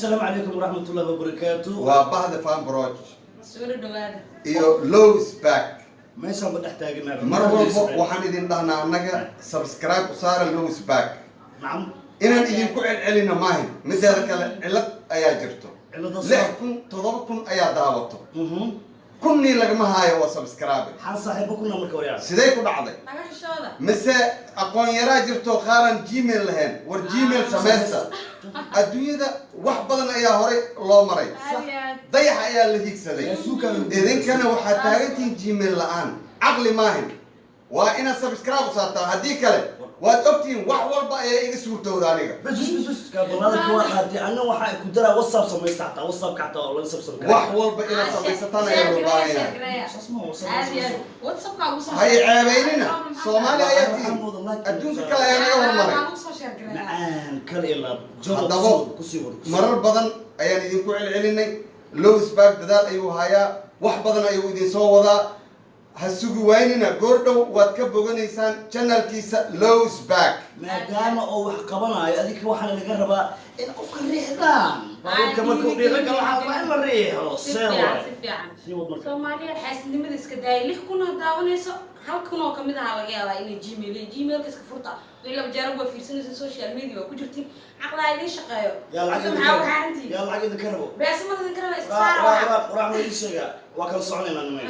السلام عليكم ورحمة الله وبركاته. وبعد فان بروج سوري دوغاد iyo Lowe's back ما يصير بتحتاجنا. مرة waxaan idin dhahnaa annaga subscribe u saara Lowe's back نعم. inaan idinku celcelino maahin mideeda kale cilad ayaa jirto على 6,000 7,000 ayaa daawato kunni lagama haayo waa subscribe حال صاحبكم نمر كوريا. sidee ku dhacday naga xishooda mise aqoon yaraa jirto qaaran gmail lahayn war gmail samaysta adduunyada wax badan ayaa hore loo maray dayax ayaa la higsaday idinkana waxaad taagantihiin gmail la'aan caqli maahin waa inaad subscribe u saartaa haddii kale waad ogtihiin wax walba ayaa iga suurtooda aniga بس قبل هذا كوا خاطي أنا واحد كدرة وصل سميت تحت وصل كحت ولا سبسم. wax walba inaad samaysataan ayaa loo baahan yahay اسمه وصل. واتساب كاغو سو hay ceebaynina soomaali ayaa tihiin adduunka kale ayaa naga hormaray نعم كل إلا haddaba marar badan ayaan idinku celcelinay Lowe's back dadaal ayuu hayaa wax badan ayuu idin soo wadaa ha sugi waynina goordhow waad ka boganaysaan channelkiisa Lowe's back ما دام أو حقبنا هذيك واحد اللي جربها إن أفكر ريحان. بعد كمان كوبي لك واحد ما إلا ريح. سيوا. Soomaaliya xaasnimada iska daay lix kun oo daawanayso hal kun oo kamid ah laga yaabaa inay gmail iska furta wixii la jarab waa fiirsanaysa social media waa ku jirtiin aqlaa idin shaqeeyo يلا عقد. يلا عقد كربو. بس ما idin karaba iska saar وراح نقول شيء وكان صعلنا أنا ما